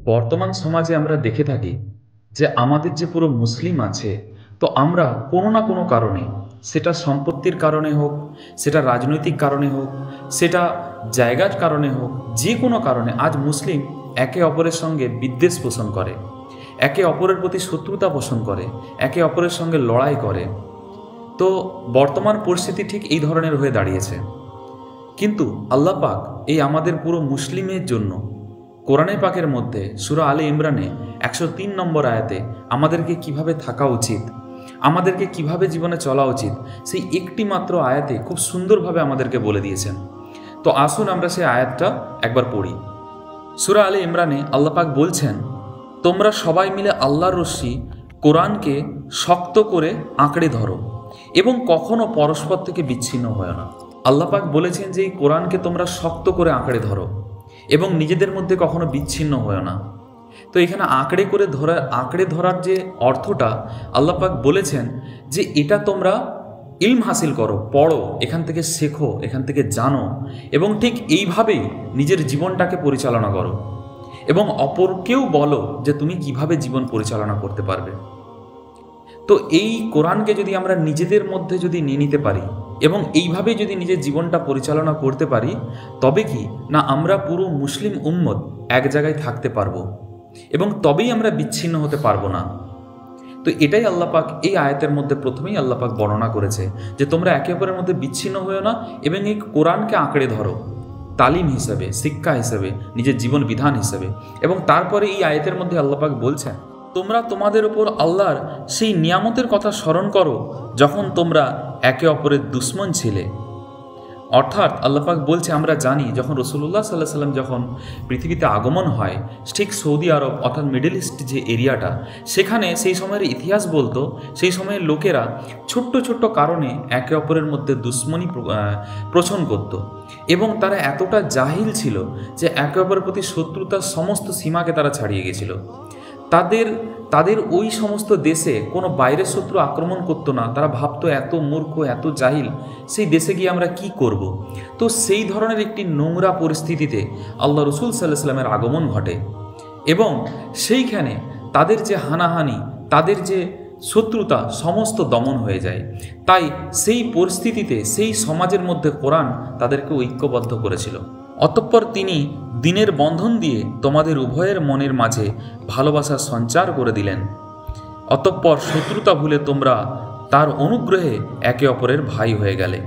বর্তমান সমাজে আমরা দেখে থাকি যে আমাদের যে পুরো মুসলিম আছে, তো আমরা কোনো না কোনো কারণে, সেটা সম্পত্তির কারণে হোক, সেটা রাজনৈতিক কারণে হোক, সেটা জায়গার কারণে হোক, যে কোনো কারণে আজ মুসলিম একে অপরের সঙ্গে বিদ্বেষ পোষণ করে, একে অপরের প্রতি শত্রুতা পোষণ করে, একে অপরের সঙ্গে লড়াই করে। তো বর্তমান পরিস্থিতি ঠিক এই ধরনের হয়ে দাঁড়িয়েছে। কিন্তু আল্লাহ পাক এই আমাদের পুরো মুসলিমের জন্য কোরআনে পাকের মধ্যে সূরা আলে ইমরানে 103 নম্বর আয়াতে আমাদেরকে কিভাবে থাকা উচিত, আমাদেরকে কিভাবে জীবনে চলা উচিত, সেই একটি মাত্র আয়াতে খুব সুন্দরভাবে আমাদেরকে বলে দিয়েছেন। তো আসুন আমরা সেই আয়াতটা একবার পড়ি। সূরা আলে ইমরানে আল্লাহ পাক বলছেন, তোমরা সবাই মিলে আল্লাহর রশ্মি কোরআনকে শক্ত করে আঁকড়ে ধরো এবং কখনো পরস্পর থেকে বিচ্ছিন্ন হয় না। আল্লাহ পাক বলেছেন যে এই কোরআনকে তোমরা শক্ত করে আঁকড়ে ধরো এবং নিজেদের মধ্যে কখনো বিচ্ছিন্ন হয় না। তো এখানে আঁকড়ে ধরার যে অর্থটা আল্লাহ পাক বলেছেন যে এটা তোমরা ইলম হাসিল করো, পড়ো, এখান থেকে শেখো, এখান থেকে জানো এবং ঠিক এইভাবেই নিজের জীবনটাকে পরিচালনা করো এবং অপরকেও বলো যে তুমি কিভাবে জীবন পরিচালনা করতে পারবে। তো এই কোরআনকে যদি আমরা নিজেদের মধ্যে যদি নিয়ে নিতে পারি এবং এইভাবে যদি নিজের জীবনটা পরিচালনা করতে পারি, তবে কি না আমরা পুরো মুসলিম উম্মত এক জায়গায় থাকতে পারবো এবং তবেই আমরা বিচ্ছিন্ন হতে পারবো না। তো এটাই আল্লাহ পাক এই আয়াতের মধ্যে প্রথমেই আল্লাহ পাক বর্ণনা করেছে যে তোমরা একে অপরের মধ্যে বিচ্ছিন্ন হয়েও না এবং এই কোরআনকে আঁকড়ে ধরো তালিম হিসাবে, শিক্ষা হিসাবে, নিজের জীবন বিধান হিসাবে। এবং তারপরে এই আয়াতের মধ্যে আল্লাহ পাক বলছেন, তোমরা তোমাদের ওপর আল্লাহর সেই নিয়ামতের কথা স্মরণ করো যখন তোমরা একে অপরের দুশ্মন ছিলে। অর্থাৎ আল্লাহ পাক বলছে, আমরা জানি যখন রাসূলুল্লাহ সাল্লাল্লাহু আলাইহি ওয়াসাল্লাম যখন পৃথিবীতে আগমন হয়, ঠিক সৌদি আরব অর্থাৎ মিডল ইস্ট যে এরিয়াটা, সেখানে সেই সময়ের ইতিহাস বলতো সেই সময়ের লোকেরা ছোট্ট ছোট্ট কারণে একে অপরের মধ্যে দুশ্মনী পোষণ করত এবং তারা এতটা জাহিল ছিল যে একে অপরের প্রতি শত্রুতার সমস্ত সীমাকে তারা ছাড়িয়ে গেছিল। তাদের ওই সমস্ত দেশে কোনো বাইরের শত্রু আক্রমণ করতো না। তারা ভাবতো এত মূর্খ, এত জাহিল, সেই দেশে গিয়ে আমরা কি করব। তো সেই ধরনের একটি নোংরা পরিস্থিতিতে আল্লাহ রসুল সাল্লাল্লাহু আলাইহি ওয়াসাল্লামের আগমন ঘটে এবং সেইখানে তাদের যে হানাহানি, তাদের যে শত্রুতা সমস্ত দমন হয়ে যায়। তাই সেই পরিস্থিতিতে সেই সমাজের মধ্যে কোরআন তাদেরকে ঐক্যবদ্ধ করেছিল। অতঃপর তিনি দিনের বন্ধন দিয়ে তোমাদের উভয়ের মনের মাঝে ভালোবাসার সঞ্চার করে দিলেন। অতঃপর শত্রুতা ভুলে তোমরা তার অনুগ্রহে একে অপরের ভাই হয়ে গেলে।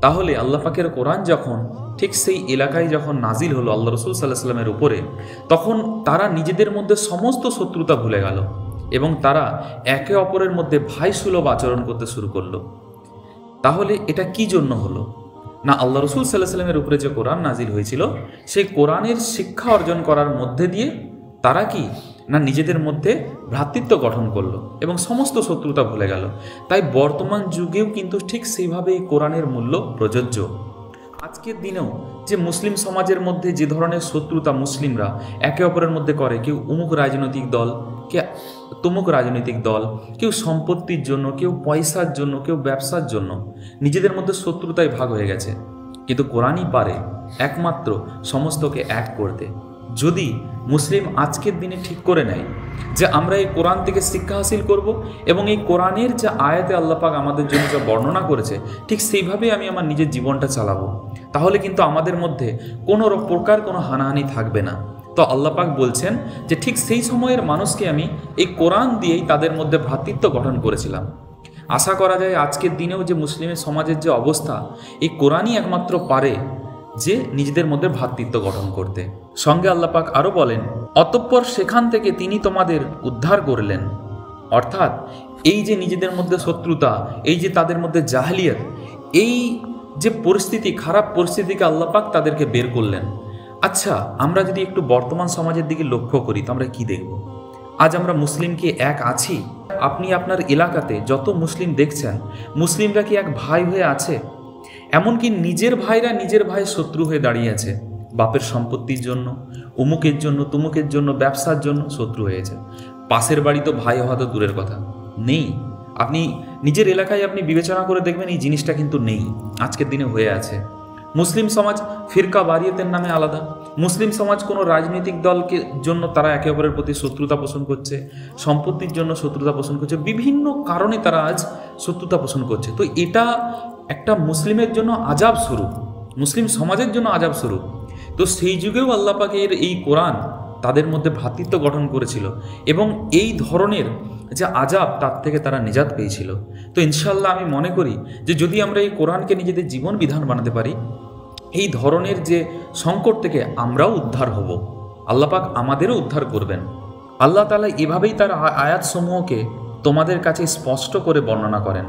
তাহলে আল্লাহ পাকের কোরআন যখন ঠিক সেই এলাকায় যখন নাজিল হলো আল্লাহ রসুল সাল্লাল্লাহু আলাইহি ওয়াসাল্লামের উপরে, তখন তারা নিজেদের মধ্যে সমস্ত শত্রুতা ভুলে গেল এবং তারা একে অপরের মধ্যে ভাই সুলভ আচরণ করতে শুরু করলো। তাহলে এটা কি জন্য হলো না, আল্লাহ রসুল সাল্লাল্লাহু আলাইহি ওয়াসাল্লামের উপরে যে কোরআন নাজিল হয়েছিল সেই কোরআনের শিক্ষা অর্জন করার মধ্যে দিয়ে তারা কি না নিজেদের মধ্যে ভ্রাতৃত্ব গঠন করলো এবং সমস্ত শত্রুতা ভুলে গেল। তাই বর্তমান যুগেও কিন্তু ঠিক সেইভাবেই কোরআনের মূল্য প্রযোজ্য। আজকের দিনেও যে মুসলিম সমাজের মধ্যে যে ধরনের শত্রুতা মুসলিমরা একে অপরের মধ্যে করে, কেউ অমুক রাজনৈতিক দল, কে তমুক রাজনৈতিক দল, কেউ সম্পত্তির জন্য, কেউ পয়সার জন্য, কেউ ব্যবসার জন্য নিজেদের মধ্যে শত্রুতায় ভাগ হয়ে গেছে। কিন্তু কোরআনই পারে একমাত্র সমস্তকে এক করতে। যদি মুসলিম আজকের দিনে ঠিক করে নেয় যে আমরা এই কোরআন থেকে শিক্ষা হাসিল করব এবং এই কোরআনের যে আয়াতে আল্লাহ পাক আমাদের জন্য যা বর্ণনা করেছে ঠিক সেইভাবেই আমি আমার নিজের জীবনটা চালাবো, তাহলে কিন্তু আমাদের মধ্যে কোনো প্রকার কোনো হানাহানি থাকবে না। তো আল্লাহ পাক বলছেন যে ঠিক সেই সময়ের মানুষকে আমি এই কোরআন দিয়েই তাদের মধ্যে ভ্রাতৃত্ব গঠন করেছিলাম। আশা করা যায় আজকের দিনেও যে মুসলিমের সমাজের যে অবস্থা, এই কোরআনই একমাত্র পারে যে নিজেদের মধ্যে ভ্রাতৃত্ব গঠন করতে। সঙ্গে আল্লাহ পাক আরও বলেন, অতঃপর সেখান থেকে তিনি তোমাদের উদ্ধার করলেন। অর্থাৎ এই যে নিজেদের মধ্যে শত্রুতা, এই যে তাদের মধ্যে জাহেলিয়ত, এই যে পরিস্থিতি, খারাপ পরিস্থিতিকে আল্লাহ পাক তাদেরকে বের করলেন। আচ্ছা, আমরা যদি একটু বর্তমান সমাজের দিকে লক্ষ্য করি তো আমরা কি দেখব? আজ আমরা মুসলিম কি এক আছি? আপনি আপনার এলাকাতে যত মুসলিম দেখছেন, মুসলিমরা কি এক ভাই হয়ে আছে? এমনকি নিজের ভাইরা নিজের ভাই শত্রু হয়ে দাঁড়িয়ে আছে। বাপের সম্পত্তির জন্য, অমুকের জন্য, তুমুকের জন্য, ব্যবসার জন্য শত্রু হয়েছে। পাশের বাড়ি তো ভাই হওয়া তো দূরের কথা, নেই। আপনি নিজের এলাকায় আপনি বিবেচনা করে দেখবেন এই জিনিসটা কিন্তু নেই, আজকের দিনে হয়ে আছে। মুসলিম সমাজ ফিরকা বারিয়াতের নামে আলাদা, মুসলিম সমাজ কোনো রাজনৈতিক দলকে জন্য তারা একে অপরের প্রতি শত্রুতা পোষণ করছে, সম্পত্তির জন্য শত্রুতা পোষণ করছে, বিভিন্ন কারণে তারা আজ শত্রুতা পোষণ করছে। তো এটা একটা মুসলিমের জন্য আজাব স্বরূপ, মুসলিম সমাজের জন্য আজাব স্বরূপ। তো সেই যুগেও আল্লাহ পাকের এই কোরআন তাদের মধ্যে ভ্রাতৃত্ব গঠন করেছিল এবং এই ধরনের যে আজাব তার থেকে তারা নিজাত পেয়েছিল। তো ইনশাল্লাহ আমি মনে করি যে যদি আমরা এই কোরআনকে নিজেদের জীবন বিধান বানাতে পারি, এই ধরনের যে সংকট থেকে আমরাও উদ্ধার হব, আল্লাহ পাক আমাদেরও উদ্ধার করবেন। আল্লাহ তাআলা এভাবেই তার আয়াতসমূহকে তোমাদের কাছে স্পষ্ট করে বর্ণনা করেন।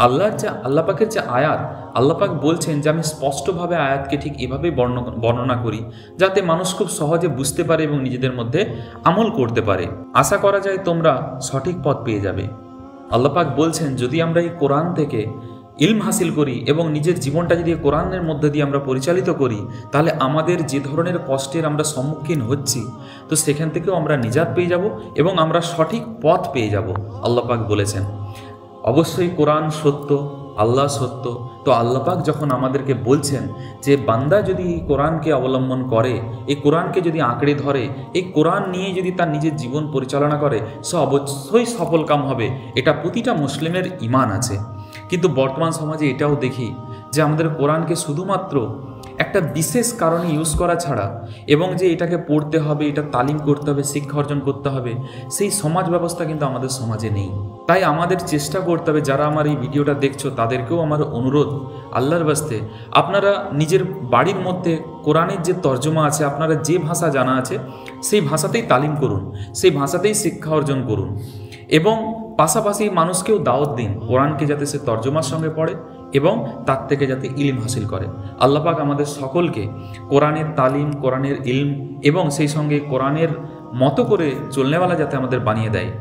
আল্লাহ পাকের যে আয়াত, আল্লাহ পাক বলছেন যে আমি স্পষ্টভাবে আয়াতকে ঠিক এভাবেই বর্ণনা করি যাতে মানুষ খুব সহজে বুঝতে পারে এবং নিজেদের মধ্যে আমল করতে পারে। আশা করা যায় তোমরা সঠিক পথ পেয়ে যাবে। আল্লাহ পাক বলছেন যদি আমরা এই কোরআন থেকে ইলম হাসিল করি এবং নিজের জীবনটা যদি কোরআনের মধ্যে দিয়ে আমরা পরিচালিত করি, তাহলে আমাদের যে ধরনের কষ্টের আমরা সম্মুখীন হচ্ছি তো সেখান থেকেও আমরা নিজাত পেয়ে যাব এবং আমরা সঠিক পথ পেয়ে যাব। আল্লাহ পাক বলেছেন অবশ্যই কোরআন সত্য, আল্লাহ সত্য। তো আল্লাহ পাক যখন আমাদেরকে বলছেন যে বান্দা যদি কোরআনকে অবলম্বন করে, এই কোরআনকে যদি আঁকড়ে ধরে, এই কোরআন নিয়ে যদি তার নিজের জীবন পরিচালনা করে, সে অবশ্যই সফল কাম হবে। এটা প্রতিটা মুসলিমের ঈমান আছে। কিন্তু বর্তমান সমাজে এটাও দেখি যে আমাদের কোরআনকে শুধুমাত্র একটা বিশেষ কারণে ইউজ করা ছাড়া এবং যে এটাকে পড়তে হবে, এটা তালিম করতে হবে, শিক্ষা অর্জন করতে হবে, সেই সমাজ ব্যবস্থা কিন্তু আমাদের সমাজে নেই। তাই আমাদের চেষ্টা করতে হবে, যারা আমার এই ভিডিওটা দেখছো তাদেরকেও আমার অনুরোধ, আল্লাহর বাস্তে আপনারা নিজের বাড়ির মধ্যে কোরআনের যে তর্জমা আছে, আপনারা যে ভাষা জানা আছে সেই ভাষাতেই তালিম করুন, সেই ভাষাতেই শিক্ষা অর্জন করুন এবং পাশাপাশি মানুষকেও দাওয়াত দিন কোরআনকে যাতে সে তর্জমার সঙ্গে পড়ে এবং তার থেকে যাতে ইলম হাসিল করে। আল্লাহ পাক আমাদের সকলকে কোরআনের তালিম, কোরআনের ইলম এবং সেই সঙ্গে কোরআনের মতো করে চলনেওয়ালা যাতে আমাদের বানিয়ে দেয়।